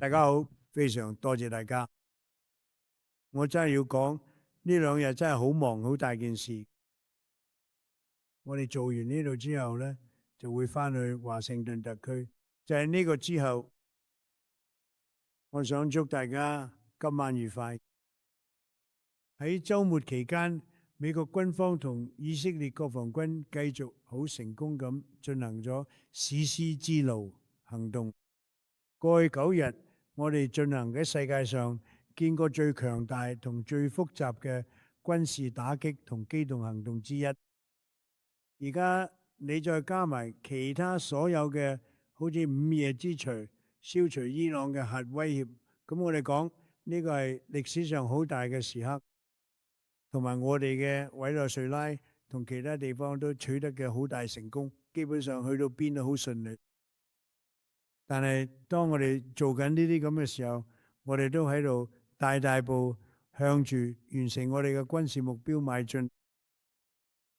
大家好，非常多謝大家。我真係要講呢2日真係好忙，好大件事。我哋做完呢度之後呢，就會翻去華盛頓特區。就係呢個之後，我想祝大家今晚愉快。喺週末期間，美國軍方同以色列國防軍繼續好成功咁進行咗史詩之路行動。過去9日，我哋進行喺世界上見過最強大同最複雜嘅軍事打擊同機動行動之一。而家你再加埋其他所有嘅，好似午夜之錘，消除伊朗嘅核威脅，咁我哋講呢個係歷史上好大嘅時刻，同埋我哋嘅委內瑞拉同其他地方都取得嘅好大成功，基本上去到邊都好順利。但係當我哋做緊呢啲咁嘅時候，我哋都喺度大大步向住完成我哋嘅軍事目標邁進。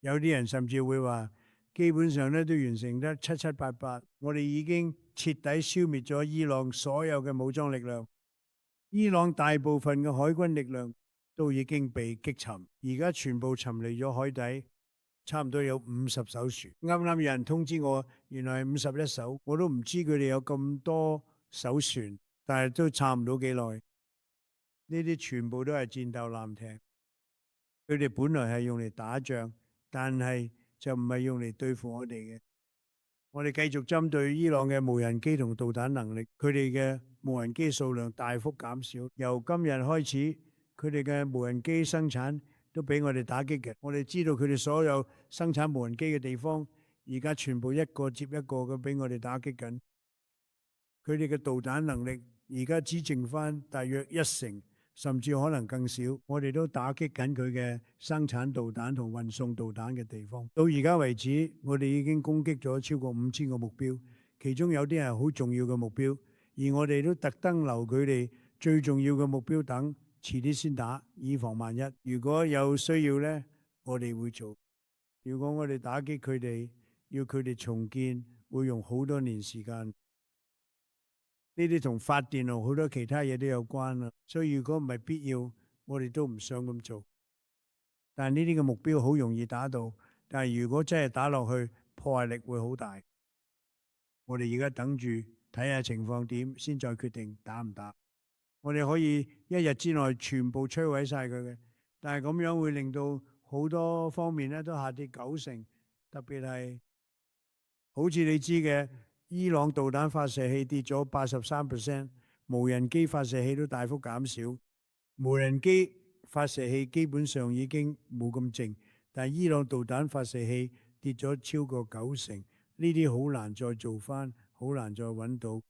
有啲人甚至會話，基本上咧都完成得七七八八。我哋已經徹底消滅咗伊朗所有嘅武裝力量，伊朗大部分嘅海軍力量都已經被擊沉，而家全部沉離咗海底。差唔多有50艘船，啱啱有人通知我，原來係51艘，我都唔知佢哋有咁多艘船，但係都差唔到幾耐。呢啲全部都係戰鬥艦艇，佢哋本來係用嚟打仗，但係就唔係用嚟對付我哋嘅。我哋繼續針對伊朗嘅無人機同導彈能力，佢哋嘅無人機數量大幅減少。由今日開始，佢哋嘅無人機生產都俾我哋打擊嘅。我哋知道佢哋所有生產無人機嘅地方，而家全部一個接一個咁俾我哋打擊緊。佢哋嘅導彈能力而家只剩翻大約1成，甚至可能更少。我哋都打擊緊佢嘅生產導彈同運送導彈嘅地方。到而家為止，我哋已經攻擊咗超過5000個目標，其中有啲係好重要嘅目標，而我哋都特登留佢哋最重要嘅目標等遲啲先打，以防萬一。如果有需要呢，我哋會做。如果我哋打擊佢哋，要佢哋重建，會用好多年時間。呢啲同發電同好多其他嘢都有關啦。所以如果唔係必要，我哋都唔想咁做。但係呢啲嘅目標好容易打到，但係如果真係打落去，破壞力會好大。我哋而家等住睇下情況點，先再決定打唔打。我哋可以1日之內全部摧毀晒佢嘅，但係咁樣會令到好多方面咧都下跌90%，特別係好似你知嘅，伊朗導彈發射器跌咗83%，無人機發射器都大幅減少。無人機發射器基本上已經冇咁靜，但係伊朗導彈發射器跌咗超過90%，呢啲好難再做翻，好難再揾到。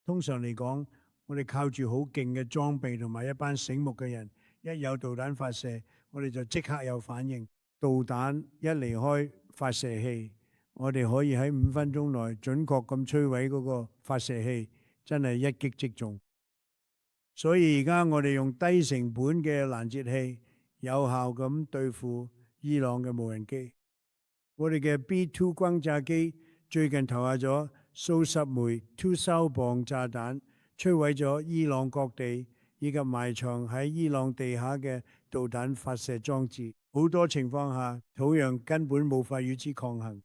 通常嚟講，我哋靠住好勁嘅裝備同埋一班醒目嘅人，一有導彈發射，我哋就即刻有反應。導彈一離開發射器，我哋可以喺5分鐘內準確咁摧毀嗰個發射器，真係一擊即中。所以而家我哋用低成本嘅攔截器，有效咁對付伊朗嘅無人機。我哋嘅 B2 轟炸機最近投下咗數十枚 2收磅炸彈，摧毀咗伊朗各地以及埋藏喺伊朗地下嘅導彈發射裝置。好多情況下，土壤根本無法與之抗衡。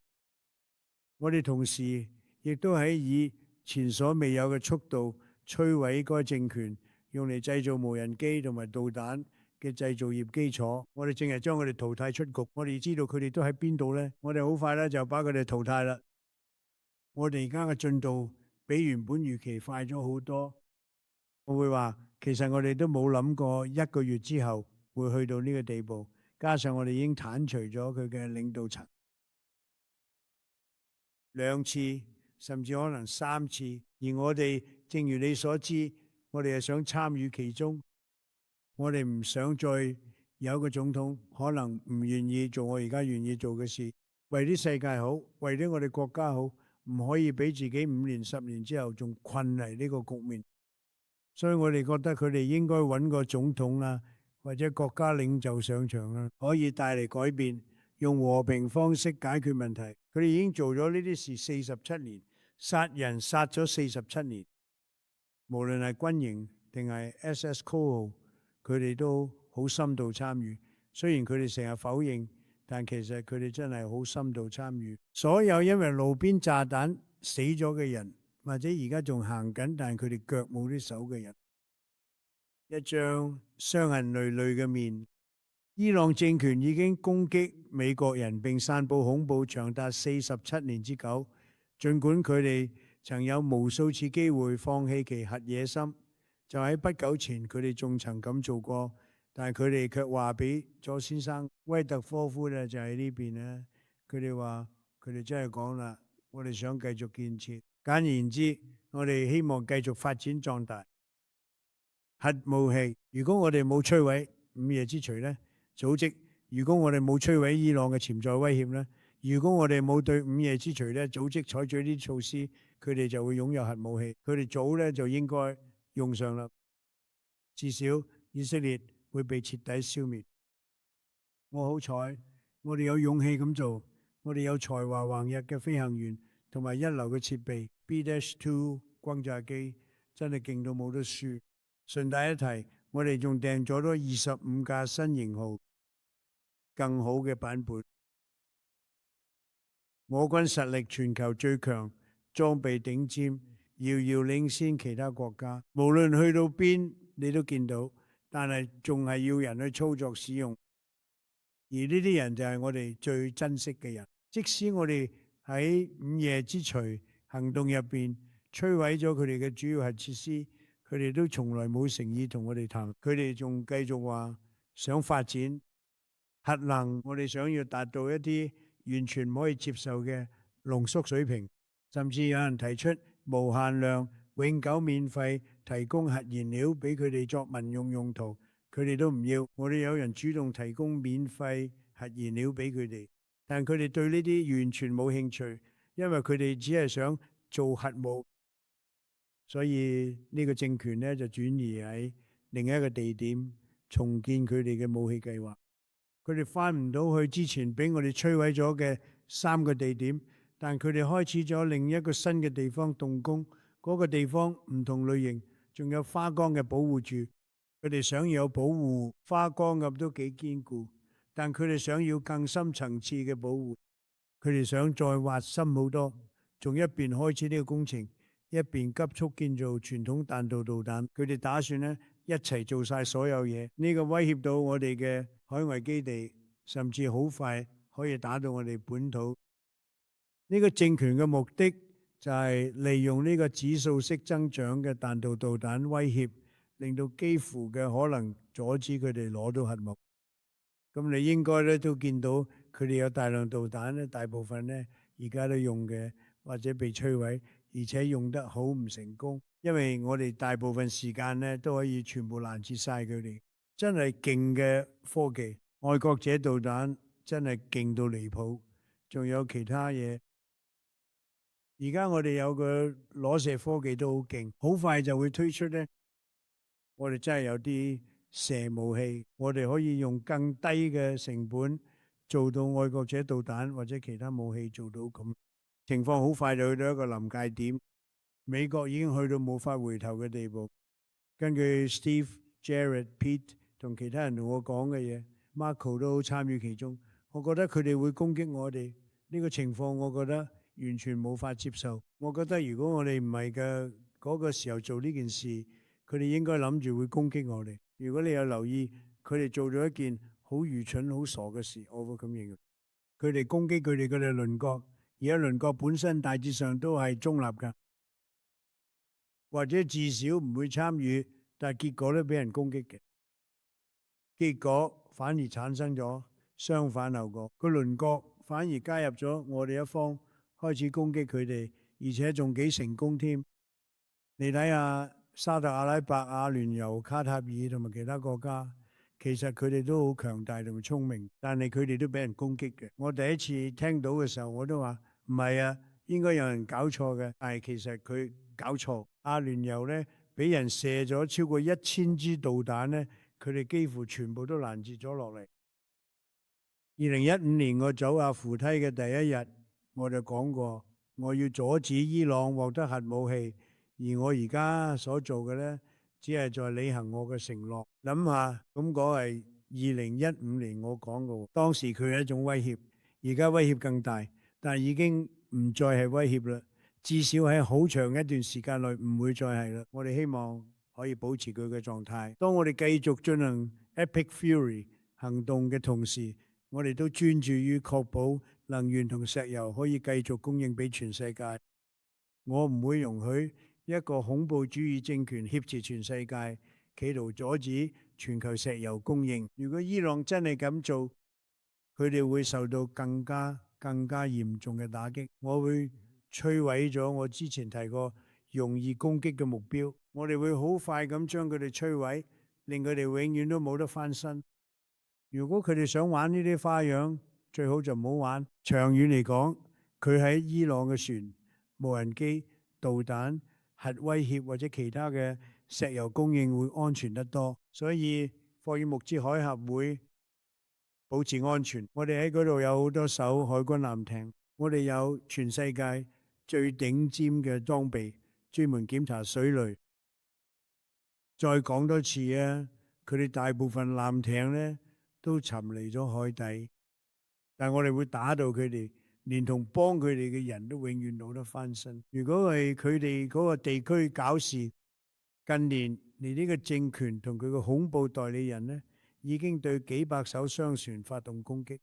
我哋同時亦都喺以前所未有嘅速度摧毀該政權用嚟製造無人機同埋導彈嘅製造業基礎。我哋淨係將佢哋淘汰出局。我哋知道佢哋都喺邊度呢？我哋好快咧就把佢哋淘汰啦。我哋而家嘅進度比原本預期快咗好多。我會話，其實我哋都冇諗過1個月之後會去到呢個地步。加上我哋已經剷除咗佢嘅領導層2次，甚至可能3次。而我哋正如你所知，我哋係想參與其中。我哋唔想再有一個總統可能唔願意做我而家願意做嘅事，為啲世界好，為咗我哋國家好，唔可以俾自己5年、10年之後仲困喺呢個局面。所以我哋覺得佢哋應該揾個總統啊，或者國家領袖上場啊，可以帶嚟改變，用和平方式解決問題。佢哋已經做咗呢啲事47年，殺人殺咗47年。無論係軍營定係 SS Cole，佢哋都好深度參與。雖然佢哋成日否認，但其實佢哋真係好深度參與。所有因為路邊炸彈死咗嘅人，或者而家仲行緊，但係佢哋腳冇啲手嘅人，一張傷痕累累嘅面。伊朗政權已經攻擊美國人並散佈恐怖長達47年之久，儘管佢哋曾有無數次機會放棄其核野心，就喺不久前佢哋仲曾咁做過，但係佢哋卻話俾左先生威特科夫咧就喺呢邊咧，佢哋話佢哋真係講啦，我哋想繼續建設。簡言之，我哋希望繼續發展壯大核武器。如果我哋冇摧毀午夜之錘咧，組織，如果我哋冇摧毀伊朗嘅潛在威脅咧，如果我哋冇對午夜之錘咧組織採取呢啲措施，佢哋就會擁有核武器。佢哋早咧就應該用上啦。至少以色列會被徹底消滅。我好彩，我哋有勇氣咁做，我哋有才華橫溢嘅飛行員同埋一流嘅設備 B-2 轟炸機，真係勁到冇得輸。順帶一提，我哋仲訂咗多25架新型號更好嘅版本。我軍實力全球最強，裝備頂尖，遙遙領先其他國家。無論去到邊，你都見到，但係仲係要人去操作使用。而呢啲人就係我哋最珍惜嘅人。即使我哋喺午夜之錘行動入邊摧毀咗佢哋嘅主要核設施，佢哋都從來冇誠意同我哋談。佢哋仲繼續話想發展核能，我哋想要達到一啲完全唔可以接受嘅濃縮水平，甚至有人提出無限量、永久免費提供核燃料俾佢哋作民用用途，佢哋都唔要。我哋有人主動提供免費核燃料俾佢哋，但佢哋對呢啲完全冇興趣，因為佢哋只係想做核武。所以呢個政權呢，就轉移喺另一個地點重建佢哋嘅武器計劃。佢哋翻唔到去之前俾我哋摧毀咗嘅3個地點，但佢哋開始咗另一個新嘅地方動工。嗰個地方唔同類型，仲有花崗嘅保護住。佢哋想要有保護，花崗咁都幾堅固，但佢哋想要更深層次嘅保護。佢哋想再挖深好多，仲一邊開始呢個工程，一邊急速建造傳統彈道導彈。佢哋打算呢一齊做晒所有嘢，呢個威脅到我哋嘅海外基地，甚至好快可以打到我哋本土。呢個政權嘅目的就係利用呢個指數式增長嘅彈道導彈威脅，令到幾乎嘅可能阻止佢哋攞到核武。咁你應該咧都見到佢哋有大量導彈咧，大部分咧而家都用嘅或者被摧毀，而且用得好唔成功。因為我哋大部分時間咧都可以全部攔截晒佢哋。真係勁嘅科技，愛國者導彈真係勁到離譜，仲有其他嘢。而家我哋有個裸射科技都好勁，好快就會推出咧。我哋真係有啲射武器，我哋可以用更低嘅成本做到愛國者導彈或者其他武器做到咁。情況好快就去到一個臨界點，美國已經去到冇法回頭嘅地步。根據 Steve、Jared、Pete 同其他人同我講嘅嘢 ，Marco 都好參與其中。我覺得佢哋會攻擊我哋呢個情況，我覺得完全冇法接受。我覺得如果我哋唔係嘅嗰個時候做呢件事，佢哋應該諗住會攻擊我哋。如果你有留意，佢哋做咗一件好愚蠢、好傻嘅事，我會咁認為。佢哋攻擊佢哋嘅鄰國，而家鄰國本身大致上都係中立㗎，或者至少唔會參與，但係結果都俾人攻擊嘅。結果反而產生咗相反後果，個鄰國反而加入咗我哋一方，開始攻擊佢哋，而且仲幾成功添。你睇下沙特阿拉伯、阿聯酋、卡塔爾同埋其他國家，其實佢哋都好強大同埋聰明，但係佢哋都俾人攻擊嘅。我第一次聽到嘅時候，我都話唔係啊，應該有人搞錯嘅，但係其實佢搞錯。阿聯酋呢，俾人射咗超過1000支導彈呢，佢哋幾乎全部都攔截咗落嚟。2015年我走下扶梯嘅第一日，我就講過，我要阻止伊朗獲得核武器，而我而家所做嘅呢，只係在履行我嘅承諾。諗下，咁講係2015年我講嘅，當時佢係一種威脅，而家威脅更大，但係已經唔再係威脅啦。至少喺好長一段時間內唔會再係啦。我哋希望可以保持佢嘅狀態。當我哋繼續進行 Epic Fury 行動嘅同時，我哋都專注於確保能源同石油可以繼續供應俾全世界。我唔會容許一個恐怖主義政權挾持全世界，企圖阻止全球石油供應。如果伊朗真係咁做，佢哋會受到更加嚴重嘅打擊。我會摧毀咗我之前提過容易攻擊嘅目標。我哋會好快咁將佢哋摧毀，令佢哋永遠都冇得翻身。如果佢哋想玩呢啲花樣，最好就唔好玩。長遠嚟講，佢喺伊朗嘅船、無人機、導彈、核威脅或者其他嘅石油供應會安全得多。所以霍爾木茲海峽會保持安全。我哋喺嗰度有好多艘海軍艦艇，我哋有全世界最頂尖嘅裝備，專門檢查水雷。再講多次啊，佢哋大部分艦艇呢都沉離咗海底，但係我哋會打到佢哋，連同幫佢哋嘅人都永遠冇得翻身。如果係佢哋嗰個地區搞事，近年嚟呢個政權同佢嘅恐怖代理人呢，已經對幾百艘商船發動攻擊。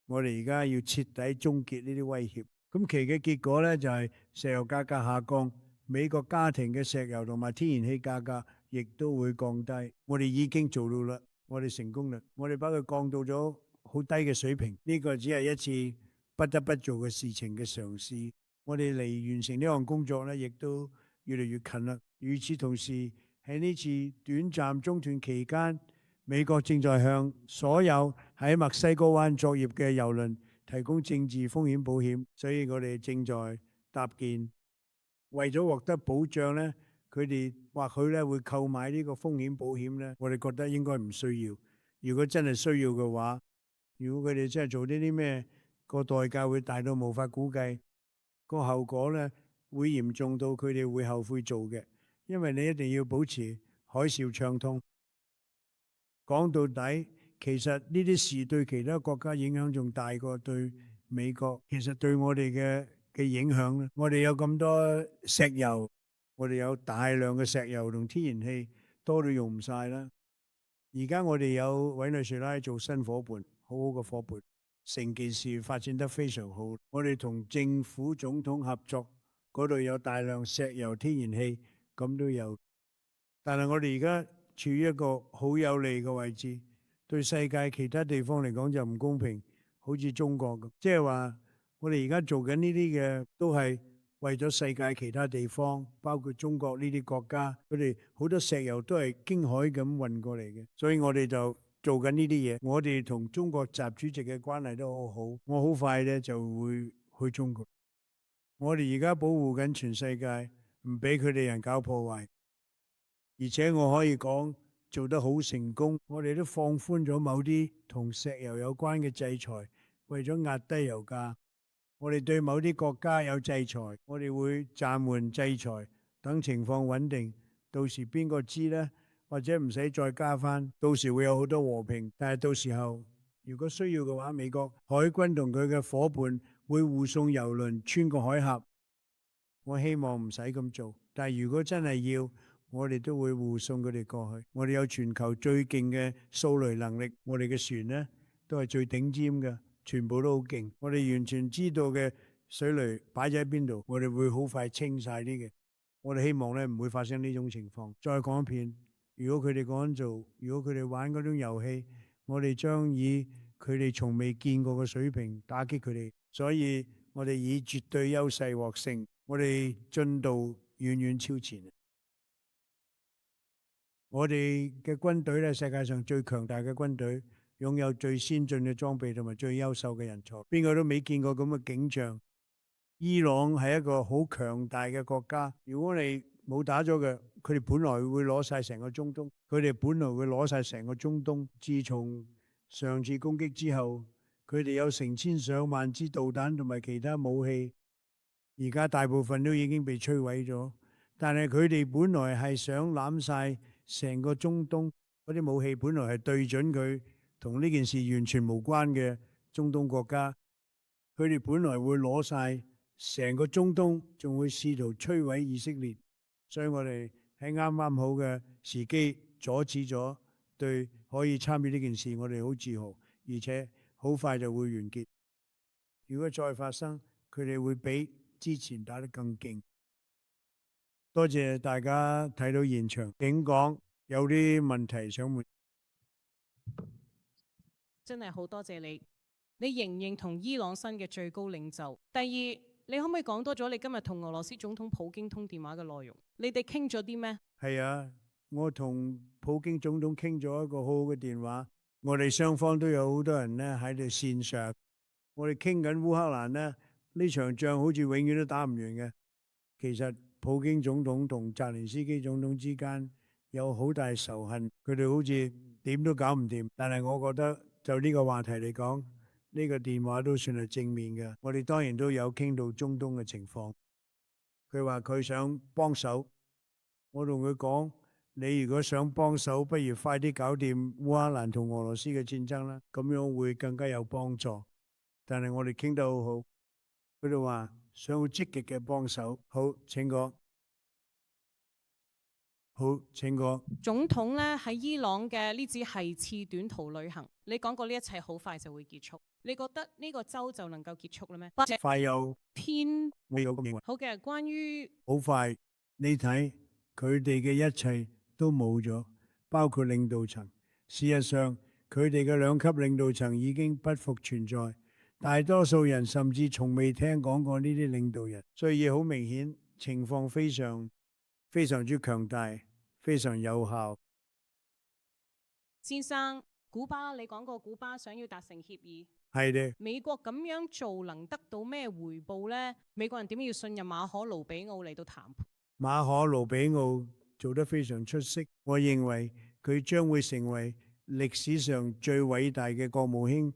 我哋而家要徹底終結呢啲威脅。咁其嘅結果呢，就係石油價格下降，美國家庭嘅石油同埋天然氣價格亦都會降低。我哋已經做到啦，我哋成功啦，我哋把佢降到咗好低嘅水平。呢個只係一次不得不做嘅事情嘅嘗試。我哋離完成呢項工作呢，亦都越嚟越近啦。與此同時，喺呢次短暫中斷期間，美國正在向所有喺墨西哥灣作業嘅郵輪提供政治風險保險，所以我哋正在搭建。為咗獲得保障呢，佢哋或許咧會購買呢個風險保險呢，我哋覺得應該唔需要。如果真係需要嘅話，如果佢哋真係做呢啲咩，個代價會大到無法估計，個後果呢會嚴重到佢哋會後悔做嘅。因為你一定要保持海嘯暢通。講到底，其實呢啲事對其他國家影響仲大過對美國。其實對我哋嘅影響咧，我哋有咁多石油，我哋有大量嘅石油同天然氣，多到用唔晒啦。而家我哋有委內瑞拉做新伙伴，好好嘅伙伴，成件事發展得非常好。我哋同政府總統合作，嗰度有大量石油、天然氣，咁都有。但係我哋而家處於一個好有利嘅位置，對世界其他地方嚟講就唔公平，好似中國咁。即係話，我哋而家做緊呢啲嘅都係為咗世界其他地方，包括中國呢啲國家，佢哋好多石油都係經海咁運過嚟嘅，所以我哋就做緊呢啲嘢。我哋同中國習主席嘅關係都好好，我好快咧就會去中國。我哋而家保護緊全世界，唔俾佢哋人搞破壞。而且我可以講做得好成功，我哋都放寬咗某啲同石油有關嘅制裁，為咗壓低油價。我哋對某啲國家有制裁，我哋會暫緩制裁，等情況穩定。到時邊個知呢？或者唔使再加返，到時會有好多和平。但係到時候如果需要嘅話，美國海軍同佢嘅夥伴會護送郵輪穿過海峽。我希望唔使咁做，但係如果真係要，我哋都會護送佢哋過去。我哋有全球最勁嘅掃雷能力，我哋嘅船呢都係最頂尖嘅，全部都好勁。我哋完全知道嘅水雷擺咗喺邊度，我哋會好快清晒啲嘅。我哋希望咧唔會發生呢種情況。再講一遍，如果佢哋咁樣做，如果佢哋玩嗰種遊戲，我哋將以佢哋從未見過嘅水平打擊佢哋。所以我哋以絕對優勢獲勝，我哋進度遠遠超前。我哋嘅軍隊咧，世界上最強大嘅軍隊，擁有最先進嘅裝備同埋最優秀嘅人才，邊個都未見過咁嘅景象。伊朗係一個好強大嘅國家，如果你冇打咗嘅，佢哋本來會攞晒成個中東，佢哋本來會攞晒成個中東。自從上次攻擊之後，佢哋有成千上萬支導彈同埋其他武器，而家大部分都已經被摧毀咗。但係佢哋本來係想攬晒成個中東嗰啲武器，本來係對準佢同呢件事完全無關嘅中東國家，佢哋本來會攞晒成個中東，仲會試圖摧毀以色列，所以我哋喺啱啱好嘅時機阻止咗對可以參與呢件事，我哋好自豪，而且好快就會完結。如果再發生，佢哋會比之前打得更勁。多謝大家睇到現場，警講有啲問題想問。真係好多謝你。你認唔認同伊朗新嘅最高領袖？第二，你可唔可以講多咗你今日同俄羅斯總統普京通電話嘅內容？你哋傾咗啲咩？係啊，我同普京總統傾咗一個好好嘅電話。我哋雙方都有好多人咧喺度線上。我哋傾緊烏克蘭咧，呢場仗好似永遠都打唔完嘅。其實普京總統同澤連斯基總統之間有好大仇恨，佢哋好似點都搞唔掂。但係我覺得就呢個話題嚟講，呢個電話都算係正面嘅。我哋當然都有傾到中東嘅情況。佢話佢想幫手，我同佢講：你如果想幫手，不如快啲搞掂烏克蘭同俄羅斯嘅戰爭啦，咁樣會更加有幫助。但係我哋傾得好好，佢哋話想好積極嘅幫手。好，請講。好，請講。總統咧喺伊朗嘅呢次係次短途旅行，你講過呢一切好快就會結束，你覺得呢個週就能夠結束啦咩？或者快有偏我有個認為。好嘅，關於好快，你睇佢哋嘅一切都冇咗，包括領導層。事實上，佢哋嘅兩級領導層已經不復存在，大多數人甚至從未聽講過呢啲領導人，所以好明顯情況非常之強大，非常有效。先生，古巴你講過古巴想要達成協議，係嘅。美國咁樣做能得到咩回報呢？美國人點樣要信任馬可盧比奧嚟到談判？馬可盧比奧做得非常出色，我認為佢將會成為歷史上最偉大嘅國務卿。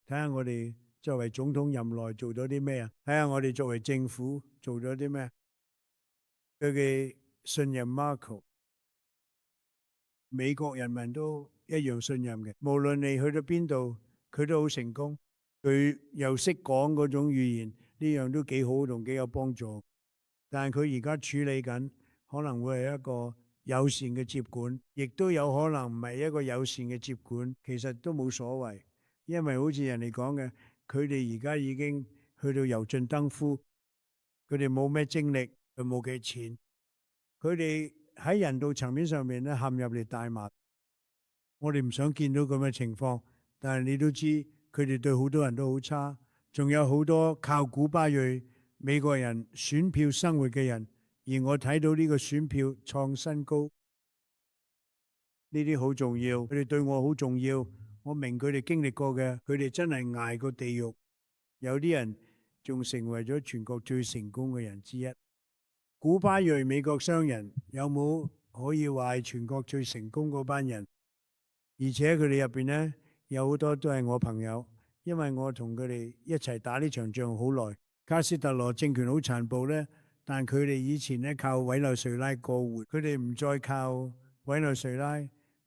睇下我哋作為總統任內做咗啲咩啊？睇下我哋作為政府做咗啲咩？佢嘅信任 Marco， 美國人民都一樣信任嘅。無論你去到邊度，佢都好成功。佢又識講嗰種語言，呢樣都幾好同幾有幫助。但係佢而家處理緊，可能會係一個友善嘅接管，亦都有可能唔係一個友善嘅接管。其實都冇所謂，因為好似人哋講嘅，佢哋而家已經去到油盡燈枯，佢哋冇咩精力，佢冇幾錢，佢哋喺人道層面上面咧陷入嚟大麻。我哋唔想見到咁嘅情況，但係你都知佢哋對好多人都好差，仲有好多靠古巴裔美國人選票生活嘅人，而我睇到呢個選票創新高，呢啲好重要，佢哋對我好重要。我明佢哋經歷過嘅，佢哋真係捱過地獄。有啲人仲成為咗全國最成功嘅人之一。古巴裔美國商人有冇可以話係全國最成功嗰班人？而且佢哋入邊呢，有好多都係我朋友，因為我同佢哋一齊打呢場仗好耐。卡斯特羅政權好殘暴呢，但佢哋以前呢靠委內瑞拉過活，佢哋唔再靠委內瑞拉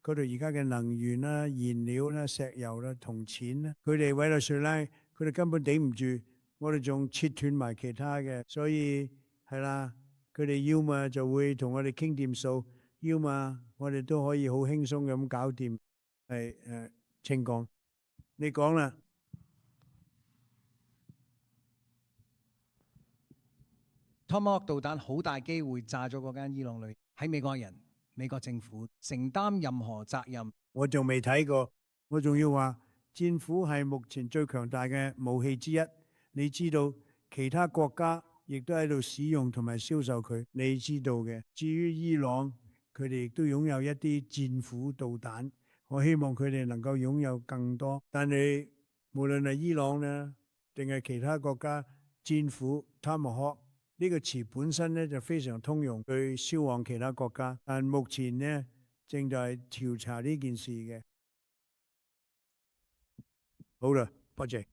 嗰度而家嘅能源啦、燃料啦、石油啦同錢啦，佢哋委內瑞拉佢哋根本頂唔住，我哋仲切斷埋其他嘅，所以係啦，佢哋要麼就會同我哋傾掂數，要麼我哋都可以好輕鬆咁搞掂。係請講，你講啦。Tomahawk 導彈好大機會炸咗嗰間伊朗旅，喺美國人、美國政府承擔任何責任。我仲未睇過，我仲要話戰斧係目前最強大嘅武器之一。你知道其他國家亦都喺度使用同埋銷售佢，你知道嘅。至於伊朗，佢哋亦都擁有一啲戰斧導彈。我希望佢哋能夠擁有更多，但係無論係伊朗呢，定係其他國家，戰斧 Tomahawk 呢個詞本身呢就非常通用，去銷往其他國家。但目前呢正在調查呢件事嘅。好啦，多謝。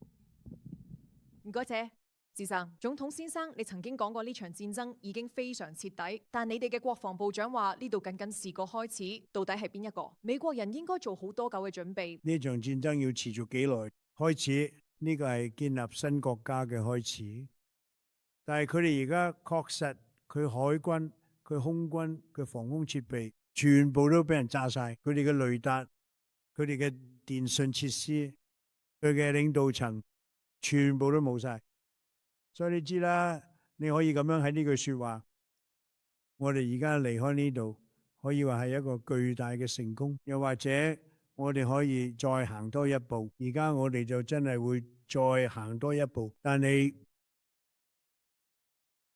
唔該謝。先生，總統先生，你曾經講過呢場戰爭已經非常徹底，但你哋嘅國防部長話呢度僅僅是個開始，到底係邊一個？美國人應該做好多久嘅準備。呢場戰爭要持續幾耐？開始呢個係建立新國家嘅開始，但係佢哋而家確實佢海軍、佢空軍、佢防空設備全部都俾人炸晒，佢哋嘅雷達、佢哋嘅電信設施、佢嘅領導層全部都冇晒。所以你知啦，你可以咁樣喺呢句說話，我哋而家離開呢度，可以話係一個巨大嘅成功。又或者我哋可以再行多一步，而家我哋就真係會再行多一步。但係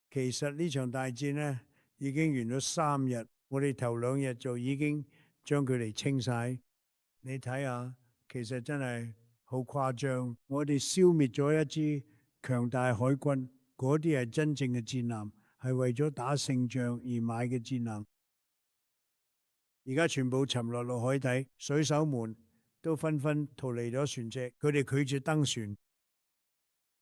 其實呢場大戰呢已經完咗3日，我哋頭2日就已經將佢哋清晒。你睇下，其實真係好誇張。我哋消滅咗一支強大海軍，嗰啲係真正嘅戰艦，係為咗打勝仗而買嘅戰艦。而家全部沉落海底，水手們都紛紛逃離咗船隻，佢哋拒絕登船。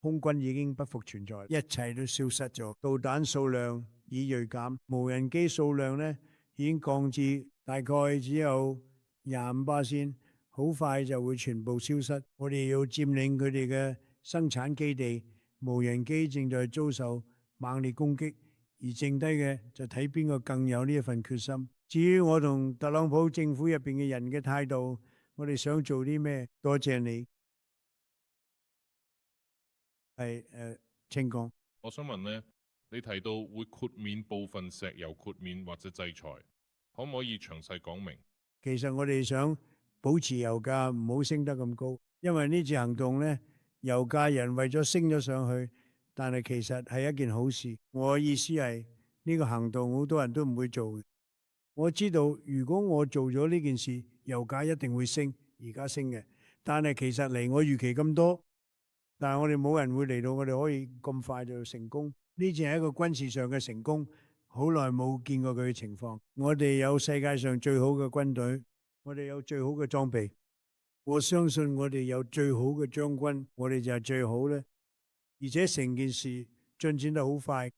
空軍已經不復存在，一切都消失咗。導彈數量已銳減，無人機數量呢已經降至大概只有25%，好快就會全部消失。我哋要佔領佢哋嘅生產基地，無人機正在遭受猛烈攻擊，而剩低嘅就睇邊個更有呢一份決心。至於我同特朗普政府入邊嘅人嘅態度，我哋想做啲咩？多謝你。請講。我想問呢，你提到會豁免部分石油豁免或者制裁，可唔可以詳細講明？其實我哋想保持油價唔好升得咁高，因為呢次行動呢，油價人為咗升咗上去，但係其實係一件好事。我意思係呢個行動好多人都唔會做嘅。我知道如果我做咗呢件事，油價一定會升，而家升嘅。但係其實離我預期咁多，但係我哋冇人會嚟到我哋可以咁快就成功。呢次係一個軍事上嘅成功，好耐冇見過佢嘅情況。我哋有世界上最好嘅軍隊，我哋有最好嘅裝備。我相信我哋有最好嘅將軍，我哋就係最好咧。而且成件事進展得好快。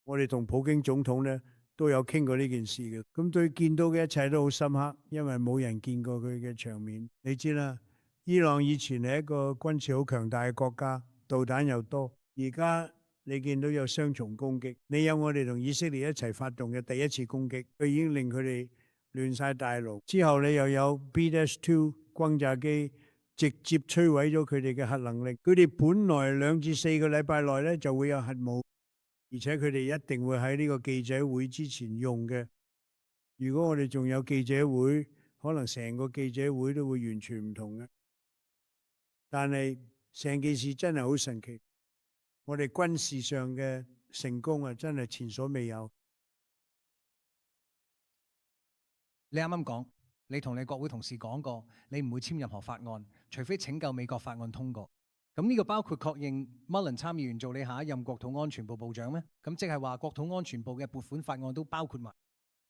我哋同普京總統咧都有傾過呢件事嘅。咁對見到嘅一切都好深刻，因為冇人見過佢嘅場面。你知啦，伊朗以前係一個軍事好強大嘅國家，導彈又多。而家你見到有雙重攻擊，你有我哋同以色列一齊發動嘅第一次攻擊，佢已經令佢哋亂晒大路。之後你又有 B-2 轟炸機直接摧毀咗佢哋嘅核能力。佢哋本來2至4個禮拜內咧就會有核武，而且佢哋一定會喺呢個記者會之前用嘅。如果我哋仲有記者會，可能成個記者會都會完全唔同嘅。但係成件事真係好神奇，我哋軍事上嘅成功啊，真係前所未有。你啱啱講，你同你國會同事講過，你唔會簽任何法案，除非拯救美國法案通過。咁呢個包括確認 Mullen 參議員做你下一任國土安全部部長咩？咁即係話國土安全部嘅撥款法案都包括埋。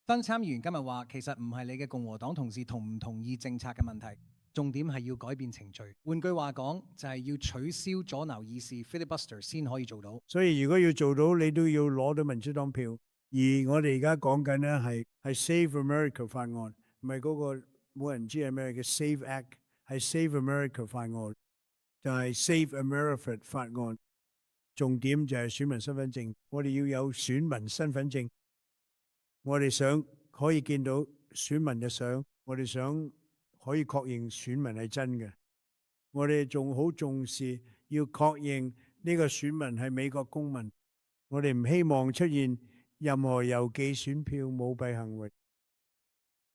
分參議員今日話，其實唔係你嘅共和黨同事同唔同意政策嘅問題，重點係要改變程序。換句話講，就係要取消阻撓議事 filibuster 先可以做到。所以如果要做到，你都要攞到民主黨票。而我哋而家講緊咧係 Save America 法案，唔係嗰個冇人知係咩嘅 Save Act， 係 Save America 法案，就係 Save America 法案。重點就係選民身份證，我哋要有選民身份證。我哋想可以見到選民嘅相，我哋想可以確認選民係真嘅。我哋仲好重視要確認呢個選民係美國公民。我哋唔希望出現任何郵寄選票舞弊行為。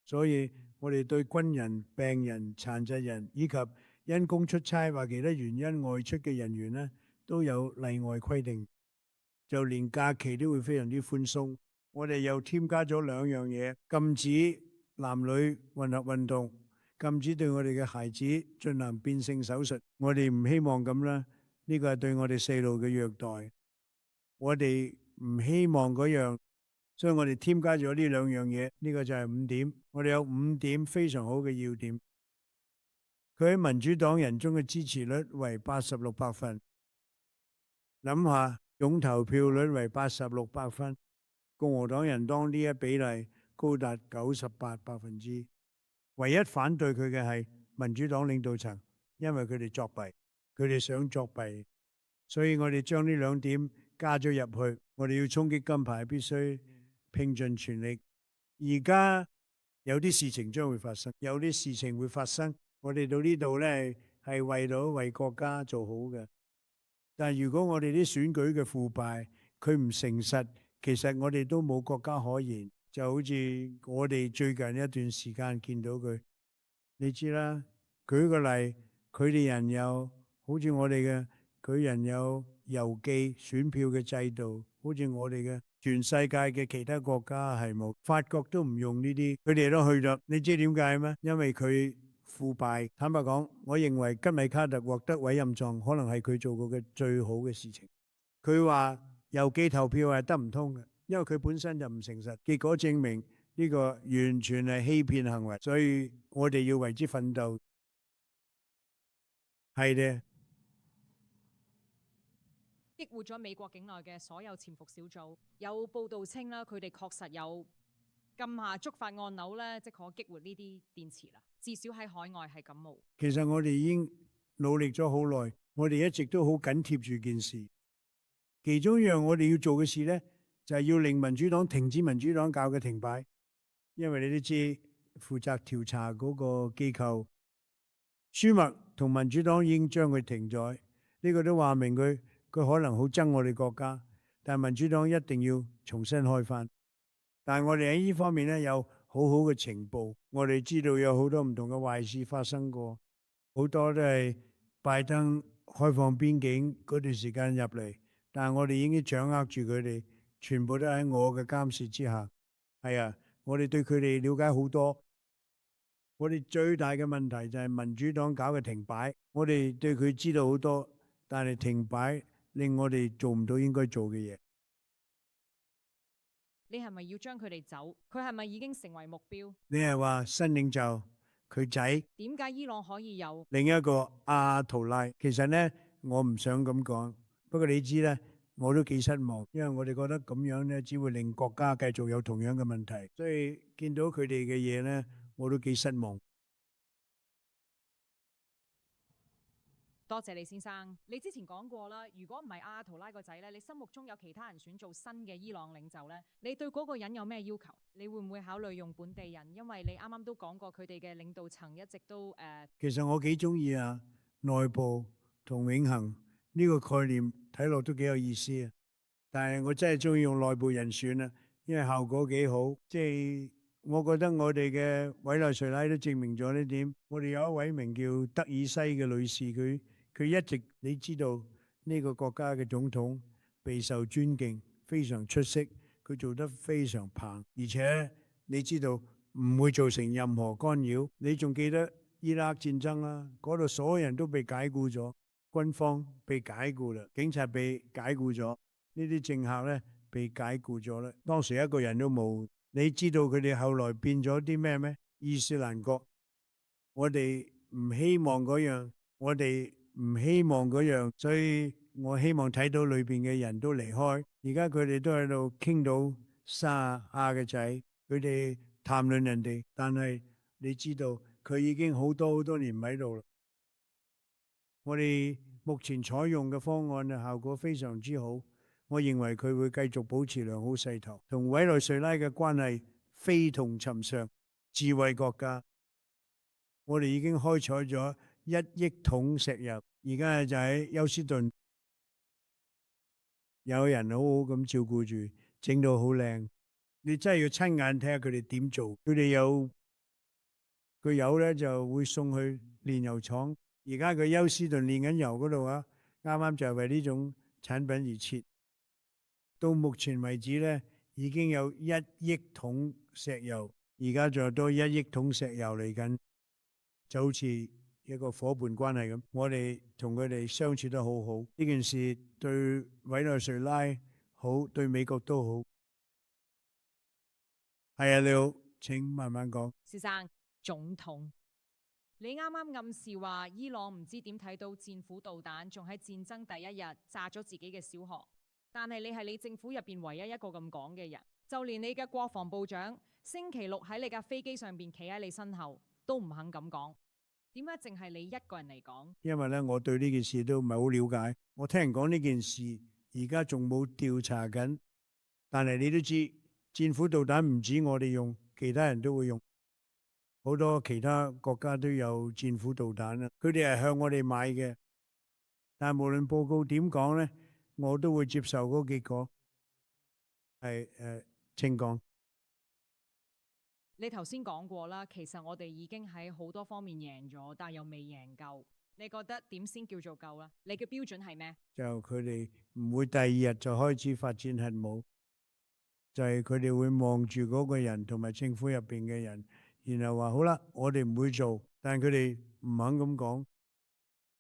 所以我哋對軍人、病人、殘疾人以及因公出差或其他原因外出嘅人員呢，都有例外規定，就連假期都會非常之寬鬆。我哋又添加咗2樣嘢，禁止男女混合運動，禁止對我哋嘅孩子進行變性手術。我哋唔希望咁啦，呢個係對我哋細路嘅虐待。我哋唔希望嗰樣，所以我哋添加咗呢2樣嘢。呢個就係5點，我哋有5點非常好嘅要點。佢喺民主黨人中嘅支持率為86%，諗下總投票率為86%，共和黨人當呢一比例高達98%。唯一反對佢嘅係民主黨領導層，因為佢哋作弊，佢哋想作弊，所以我哋將呢兩點加咗入去。我哋要衝擊金牌，必須拼盡全力。而家有啲事情將會發生，有啲事情會發生。我哋到呢度呢，係為國家做好嘅。但係如果我哋啲選舉嘅腐敗，佢唔誠實，其實我哋都冇國家可言。就好似我哋最近一段時間見到佢，你知啦。舉個例，佢哋人有好似我哋嘅，佢人有郵寄選票嘅制度，好似我哋嘅。全世界嘅其他國家係冇，法國都唔用呢啲，佢哋都去咗。你知點解咩？因為佢腐敗。坦白講，我認為吉米卡特獲得委任狀，可能係佢做過嘅最好嘅事情。佢話郵寄投票係得唔通嘅，因為佢本身就唔誠實。結果證明呢個完全係欺騙行為，所以我哋要為之奮鬥。係嘅。激活咗美國境內嘅所有潛伏小組，有報道稱啦，佢哋確實有撳下觸發按鈕咧，即可激活呢啲電池啦。至少喺海外係咁冇。其實我哋已經努力咗好耐，我哋一直都好緊貼住件事。其中一樣我哋要做嘅事咧，就係要令民主黨停止民主黨搞嘅停擺，因為你都知負責調查嗰個機構舒默同民主黨已經將佢停咗，呢個都話明佢可能好憎我哋國家，但係民主黨一定要重新開翻。但係我哋喺呢方面咧有好好嘅情報，我哋知道有好多唔同嘅壞事發生過，好多都係拜登開放邊境嗰段時間入嚟，但係我哋已經掌握住佢哋，全部都喺我嘅監視之下。係啊，我哋對佢哋了解好多。我哋最大嘅問題就係民主黨搞嘅停擺，我哋對佢知道好多，但係停擺令我哋做唔到應該做嘅嘢。你係咪要將佢哋走？佢係咪已經成為目標？你係話新領袖佢仔？點解伊朗可以有另一個阿圖拉？其實呢，我唔想咁講，不過你知咧，我都幾失望，因為我哋覺得咁樣呢，只會令國家繼續有同樣嘅問題，所以見到佢哋嘅嘢呢，我都幾失望。多謝你先生，你之前講過啦，如果唔係阿圖拉個仔咧，你心目中有其他人選做新嘅伊朗領袖咧，你對嗰個人有咩要求？你會唔會考慮用本地人？因為你啱啱都講過佢哋嘅領導層一直都其實我幾中意啊，內部同永恆呢個概念睇落都幾有意思啊。但係我真係中意用內部人選啊，因為效果幾好。即係我覺得我哋嘅委內瑞拉都證明咗呢點。我哋有一位名叫德爾西嘅女士，佢一直你知道呢個國家嘅總統備受尊敬，非常出色，佢做得非常棒，而且你知道唔會造成任何干擾。你仲記得伊拉克戰爭啦？嗰度所有人都被解僱咗，軍方被解僱啦，警察被解僱咗，呢啲政客咧被解僱咗啦。當時一個人都冇。你知道佢哋後來變咗啲咩咩？伊斯蘭國。我哋唔希望嗰樣，我哋唔希望嗰樣，所以我希望睇到裏邊嘅人都離開。而家佢哋都喺度傾到沙亞嘅仔，佢哋談論人哋，但係你知道佢已經好多年唔喺度啦。我哋目前採用嘅方案嘅效果非常之好，我認為佢會繼續保持良好勢頭，同委內瑞拉嘅關係非同尋常，智慧國家。我哋已經開採咗1億桶石油，而家就喺休斯頓，有人好好咁照顧住，整到好靚。你真係要親眼睇下佢哋點做。佢哋個油咧就會送去煉油廠，而家佢休斯頓煉緊油嗰度啊，啱啱就係為呢種產品而設。到目前為止咧，已經有1億桶石油，而家仲有多1億桶石油嚟緊。就好似一個夥伴關係咁，我哋同佢哋相處得好好。呢件事對委內瑞拉好，對美國都好。係啊，你好，請慢慢講。先生總統？你啱啱暗示話伊朗唔知點睇到戰斧導彈，仲喺戰爭第一日炸咗自己嘅小學。但係你係你政府入邊唯一一個咁講嘅人，就連你嘅國防部長星期六喺你架飛機上邊企喺你身後，都唔肯咁講。點解淨係你一個人嚟講？因為咧，我對呢件事都唔係好了解。我聽人講呢件事，而家仲冇調查緊。但係你都知，戰斧導彈唔止我哋用，其他人都會用。好多其他國家都有戰斧導彈啦，佢哋係向我哋買嘅。但係無論報告點講咧，我都會接受嗰個結果。係請講。你頭先講過啦，其實我哋已經喺好多方面贏咗，但又未贏夠。你覺得點先叫做夠啦？你嘅標準係咩？就佢哋唔會第二日就開始發展核武，就係佢哋會望住嗰個人同埋政府入邊嘅人，然後話好啦，我哋唔會做，但係佢哋唔肯咁講。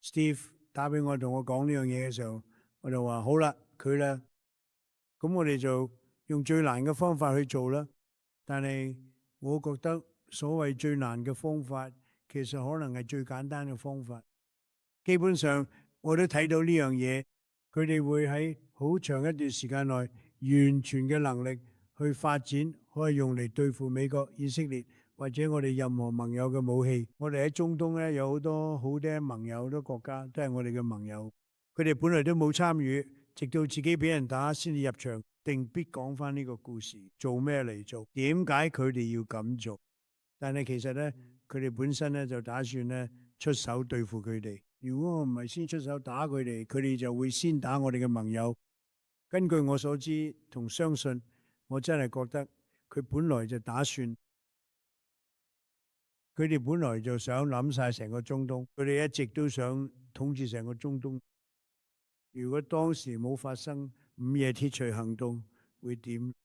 Steve 打俾我同我講呢樣嘢嘅時候，我就話好啦，佢啦，咁我哋就用最難嘅方法去做啦。但係我覺得所謂最難嘅方法，其實可能係最簡單嘅方法。基本上我都睇到呢樣嘢，佢哋會喺好長一段時間內完全嘅能力去發展，可以用嚟對付美國、以色列或者我哋任何盟友嘅武器。我哋喺中東咧有好多好多盟友，好多國家都係我哋嘅盟友。佢哋本來都冇參與，直到自己俾人打先至入場，定必講翻呢個故事，做咩嚟做？點解佢哋要咁做？但係其實咧，佢哋本身咧就打算咧出手對付佢哋。如果我唔係先出手打佢哋，佢哋就會先打我哋嘅盟友。根據我所知同相信，我真係覺得佢本來就打算，佢哋本來就想諗晒成個中東，佢哋一直都想統治成個中東。如果當時冇發生午夜鐵錘行動，會點？